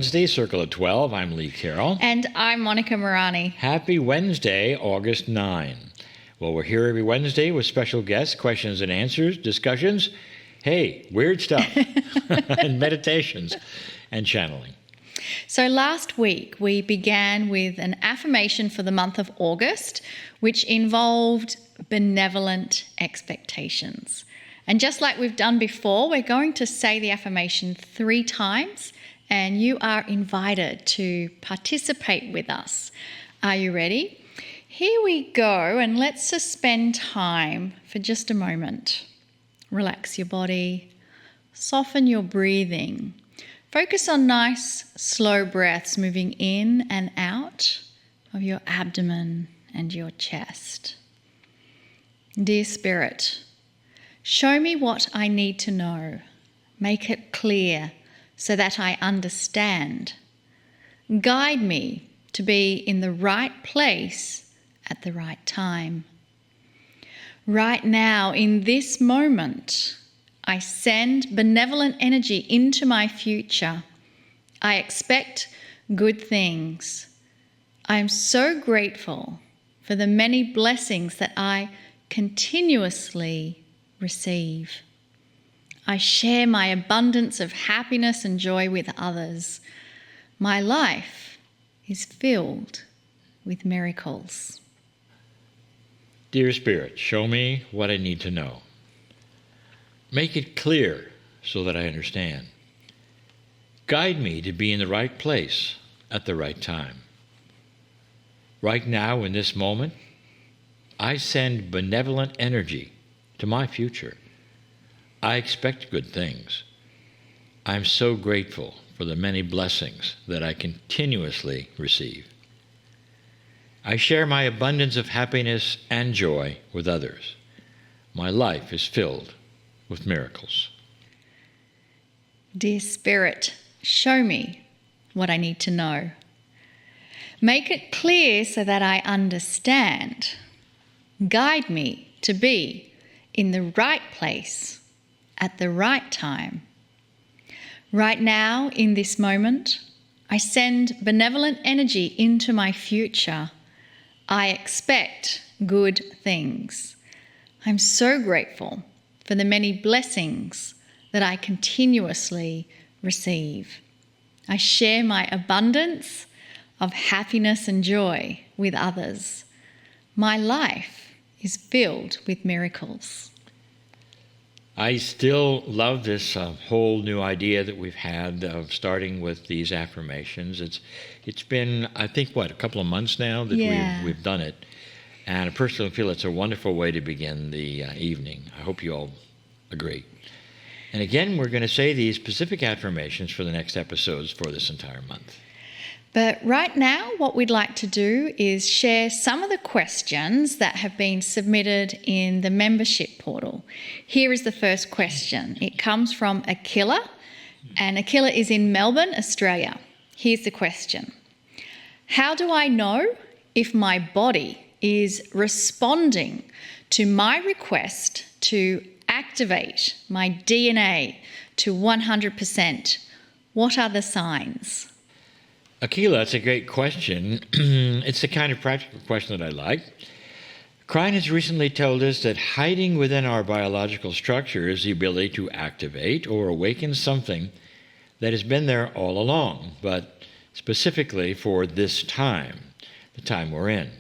Wednesday, Circle of 12. I'm Lee Carroll. And I'm Monica Morani. Happy Wednesday, August 9. Well, we're here every Wednesday with special guests, questions and answers, discussions, weird stuff, and meditations and channeling. So last week we began with an affirmation for the month of August, which involved benevolent expectations. And just like we've done before, we're going to say the affirmation 3 times, and you are invited to participate with us. Are you ready? Here we go, and let's suspend time for just a moment. Relax your body, soften your breathing. Focus on nice, slow breaths moving in and out of your abdomen and your chest. Dear Spirit, show me what I need to know. Make it clear so that I understand. Guide me to be in the right place at the right time. Right now, in this moment, I send benevolent energy into my future. I expect good things. I am so grateful for the many blessings that I continuously receive. I share my abundance of happiness and joy with others. My life is filled with miracles. Dear Spirit, show me what I need to know. Make it clear so that I understand. Guide me to be in the right place at the right time. Right now, in this moment, I send benevolent energy to my future. I expect good things. I'm so grateful for the many blessings that I continuously receive. I share my abundance of happiness and joy with others. My life is filled with miracles. Dear Spirit, show me what I need to know. Make it clear so that I understand. Guide me to be in the right place at the right time. Right now, in this moment, I send benevolent energy into my future. I expect good things. I'm so grateful for the many blessings that I continuously receive. I share my abundance of happiness and joy with others. My life is filled with miracles. I still love this whole new idea that we've had of starting with these affirmations. It's been, I think, a couple of months now that we've done it. And I personally feel it's a wonderful way to begin the evening. I hope you all agree. And again, we're going to say these specific affirmations for the next episodes for this entire month. But right now, what we'd like to do is share some of the questions that have been submitted in the membership portal. Here is the first question. It comes from Akila, and Akila is in Melbourne, Australia. Here's the question. How do I know if my body is responding to my request to activate my DNA to 100%? What are the signs? Akila, that's a great question. It's the kind of practical question that I like. Kryon has recently told us that hiding within our biological structure is the ability to activate or awaken something that has been there all along, but specifically for this time, the time we're in.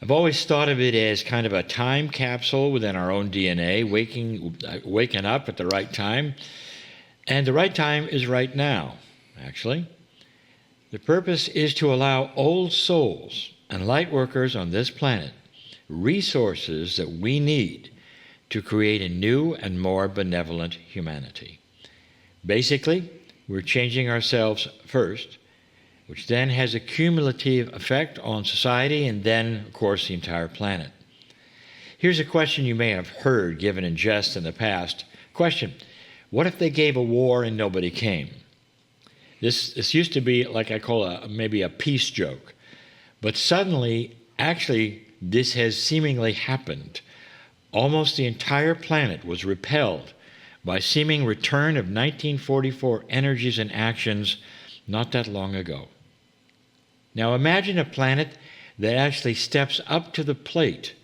I've always thought of it as kind of a time capsule within our own DNA, waking up at the right time. And the right time is right now, actually. The purpose is to allow old souls and light workers on this planet resources that we need to create a new and more benevolent humanity. Basically, we're changing ourselves first, which then has a cumulative effect on society and then, of course, the entire planet. Here's a question you may have heard given in jest in the past. Question, what if they gave a war and nobody came? This used to be like I call maybe a peace joke. But suddenly, actually, this has seemingly happened. Almost the entire planet was repelled by seeming return of 1944 energies and actions not that long ago. Now imagine a planet that actually steps up to the plate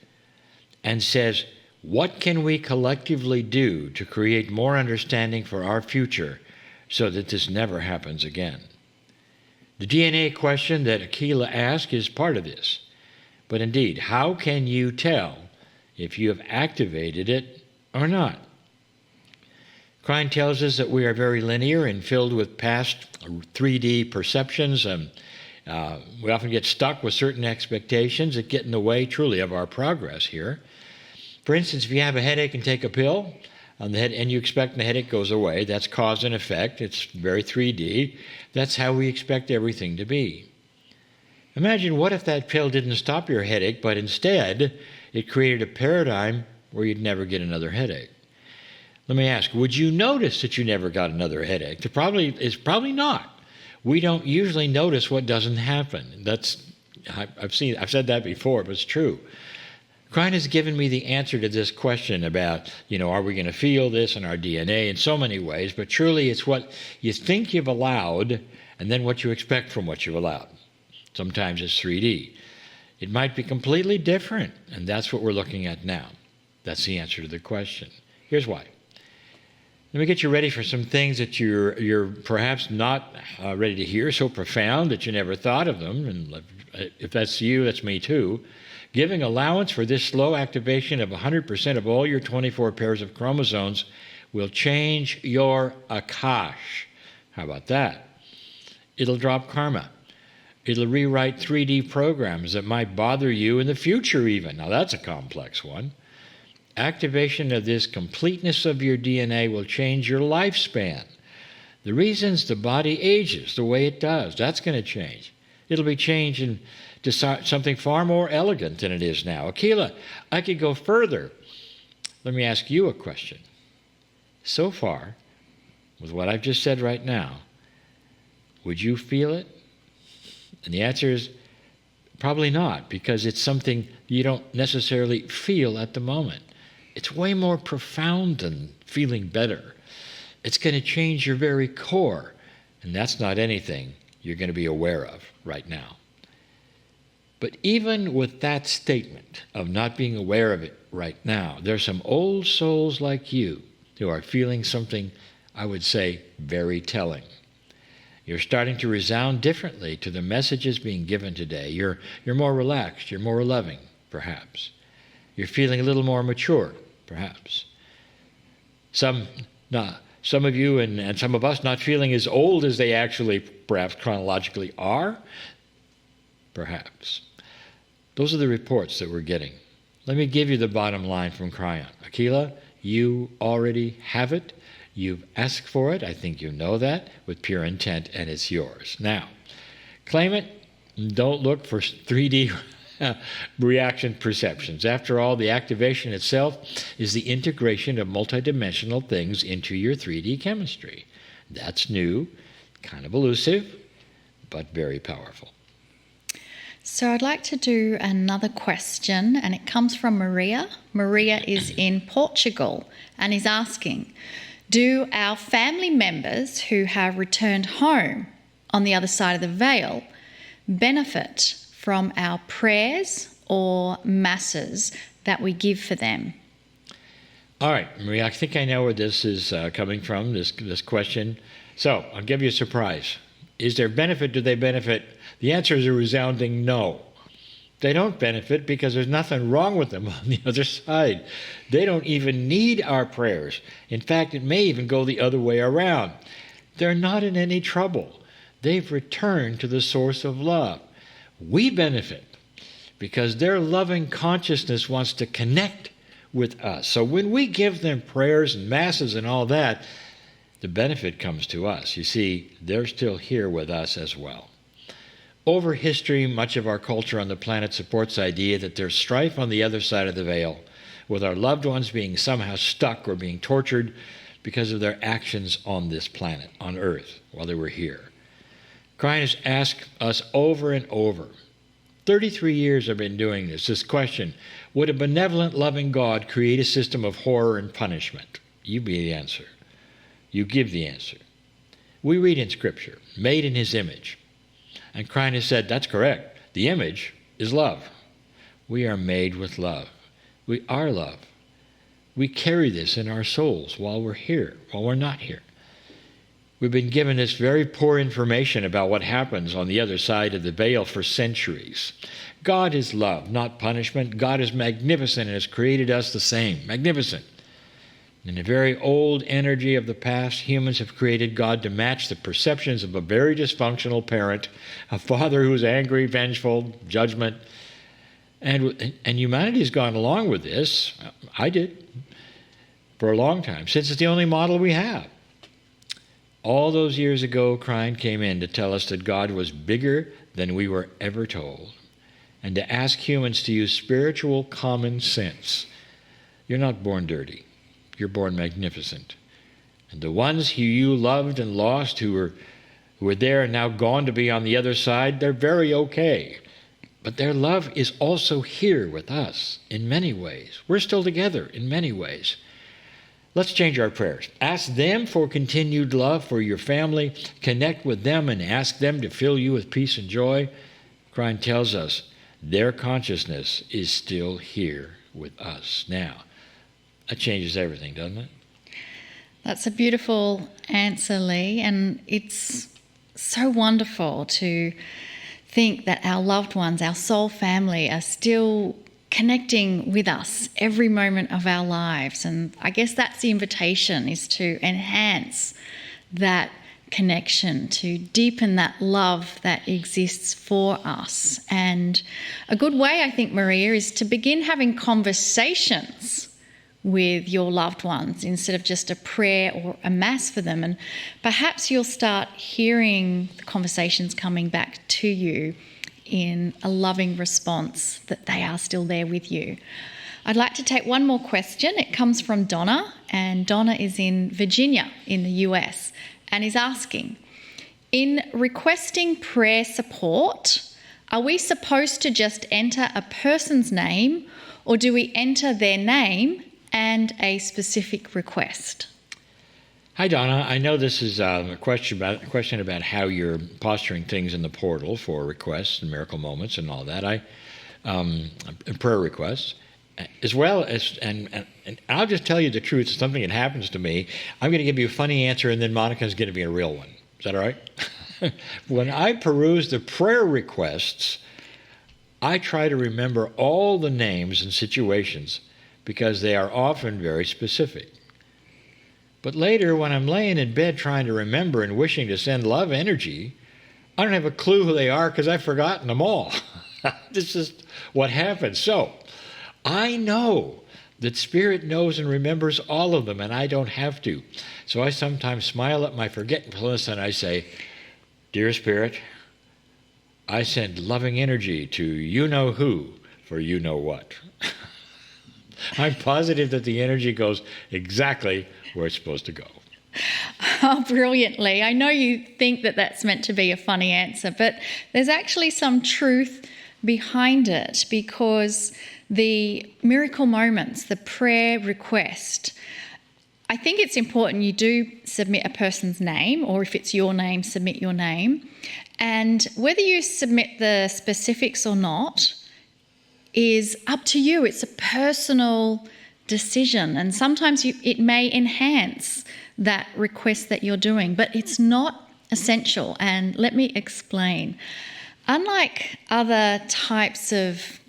and says, what can we collectively do to create more understanding for our future so that this never happens again? The DNA question that Aquila asked is part of this. But indeed, how can you tell if you have activated it or not? Kryon tells us that we are very linear and filled with past 3D perceptions. We often get stuck with certain expectations that get in the way, truly, of our progress here. For instance, if you have a headache and take a pill on the head, and you expect the headache goes away, that's cause and effect. It's very 3D. That's how we expect everything to be. Imagine what if that pill didn't stop your headache, but instead it created a paradigm where you'd never get another headache. Let me ask, would you notice that you never got another headache? It's probably not. We don't usually notice what doesn't happen. I've said that before, but it's true. Kryon has given me the answer to this question about, are we going to feel this in our DNA in so many ways, but truly it's what you think you've allowed and then what you expect from what you've allowed. Sometimes it's 3D. It might be completely different, and that's what we're looking at now. That's the answer to the question. Here's why. Let me get you ready for some things that you're perhaps not ready to hear, so profound that you never thought of them. And if that's you, that's me too. Giving allowance for this slow activation of 100% of all your 24 pairs of chromosomes will change your Akash. How about that? It'll drop karma. It'll rewrite 3D programs that might bother you in the future even. Now that's a complex one. Activation of this completeness of your DNA will change your lifespan. The reasons the body ages the way it does, that's going to change. It'll be changed into something far more elegant than it is now. Aquila, I could go further. Let me ask you a question. So far, with what I've just said right now, would you feel it? And the answer is probably not, because it's something you don't necessarily feel at the moment. It's way more profound than feeling better. It's going to change your very core, and that's not anything you're going to be aware of right now. But even with that statement of not being aware of it right now, there's some old souls like you who are feeling something, I would say, very telling. You're starting to resound differently to the messages being given today. You're more relaxed. You're more loving, perhaps. You're feeling a little more mature, perhaps. Some of you and some of us not feeling as old as they actually, perhaps chronologically are, perhaps. Those are the reports that we're getting. Let me give you the bottom line from Kryon. Aquila, you already have it. You've asked for it. I think you know that with pure intent, and it's yours. Now, claim it. Don't look for 3D reaction perceptions. After all, the activation itself is the integration of multidimensional things into your 3D chemistry. That's new, kind of elusive, but very powerful. So I'd like to do another question, and it comes from Maria. Maria is in Portugal and is asking, do our family members who have returned home on the other side of the veil benefit from our prayers or masses that we give for them? All right, Maria, I think I know where this is coming from, this question. So I'll give you a surprise. Is there benefit? Do they benefit? The answer is a resounding no. They don't benefit because there's nothing wrong with them on the other side. They don't even need our prayers. In fact, it may even go the other way around. They're not in any trouble. They've returned to the source of love. We benefit because their loving consciousness wants to connect with us. So when we give them prayers and masses and all that, the benefit comes to us. You see, they're still here with us as well. Over history, much of our culture on the planet supports the idea that there's strife on the other side of the veil, with our loved ones being somehow stuck or being tortured because of their actions on this planet, on Earth, while they were here. Kryon has asked us over and over, 33 years I've been doing this question, would a benevolent, loving God create a system of horror and punishment? You be the answer. You give the answer. We read in Scripture, made in his image. And Kryon has said, that's correct. The image is love. We are made with love. We are love. We carry this in our souls while we're here, while we're not here. We've been given this very poor information about what happens on the other side of the veil for centuries. God is love, not punishment. God is magnificent and has created us the same. Magnificent. In the very old energy of the past, humans have created God to match the perceptions of a very dysfunctional parent, a father who's angry, vengeful, judgment. And humanity has gone along with this. I did. For a long time, since it's the only model we have. All those years ago, Kryon came in to tell us that God was bigger than we were ever told, and to ask humans to use spiritual common sense. You're not born dirty. You're born magnificent. And the ones who you loved and lost, who were there and now gone to be on the other side, they're very okay. But their love is also here with us in many ways. We're still together in many ways. Let's change our prayers. Ask them for continued love for your family. Connect with them and ask them to fill you with peace and joy. Kryon tells us their consciousness is still here with us now. That changes everything, doesn't it? That's a beautiful answer, Lee, and it's so wonderful to think that our loved ones, our soul family, are still connecting with us every moment of our lives. And I guess that's the invitation, is to enhance that connection, to deepen that love that exists for us. And a good way, I think, Maria, is to begin having conversations with your loved ones instead of just a prayer or a mass for them. And perhaps you'll start hearing the conversations coming back to you in a loving response that they are still there with you. I'd like to take one more question. It comes from Donna, and Donna is in Virginia in the US, and is asking, in requesting prayer support, are we supposed to just enter a person's name, or do we enter their name and a specific request? Hi, Donna. I know this is a question about how you're posturing things in the portal for requests and miracle moments and all that. Prayer requests, as well as, and I'll just tell you the truth. It's something that happens to me. I'm going to give you a funny answer, and then Monica's going to be a real one. Is that all right? When I peruse the prayer requests, I try to remember all the names and situations because they are often very specific. But later, when I'm laying in bed trying to remember and wishing to send love energy, I don't have a clue who they are because I've forgotten them all. This is what happens. So I know that Spirit knows and remembers all of them, and I don't have to. So I sometimes smile at my forgetfulness and I say, Dear Spirit, I send loving energy to you-know-who for you-know-what. I'm positive that the energy goes exactly where it's supposed to go. Oh, brilliantly. I know you think that that's meant to be a funny answer, but there's actually some truth behind it, because the miracle moments, the prayer request, I think it's important you do submit a person's name, or if it's your name, submit your name. And whether you submit the specifics or not is up to you. It's a personal decision, and sometimes it may enhance that request that you're doing, but it's not essential. And let me explain. Unlike other types of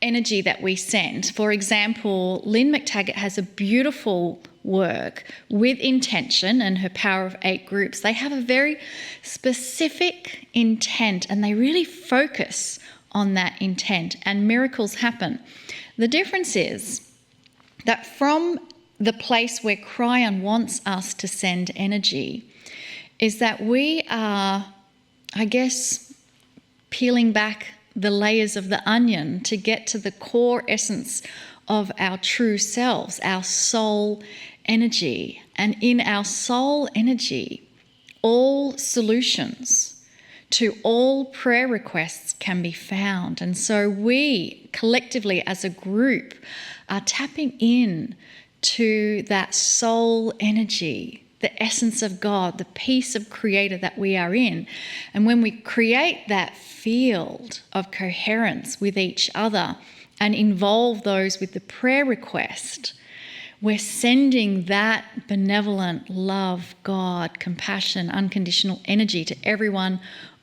energy that we send, for example, Lynn McTaggart has a beautiful work with intention and her Power of 8 groups. They have a very specific intent, and they really focus on that intent, and miracles happen. The difference is that from the place where Kryon wants us to send energy is that we are, I guess, peeling back the layers of the onion to get to the core essence of our true selves, our soul energy. And in our soul energy, all solutions to all prayer requests can be found. And so we collectively as a group are tapping in to that soul energy the essence of God, the peace of Creator that we are in. And when we create that field of coherence with each other and involve those with the prayer request, we're sending that benevolent love, God, compassion, unconditional energy to everyone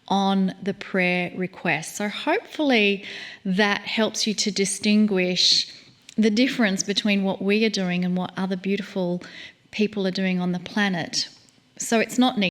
on the prayer request. So hopefully that helps you to distinguish the difference between what we are doing and what other beautiful people are doing on the planet. So it's not neat.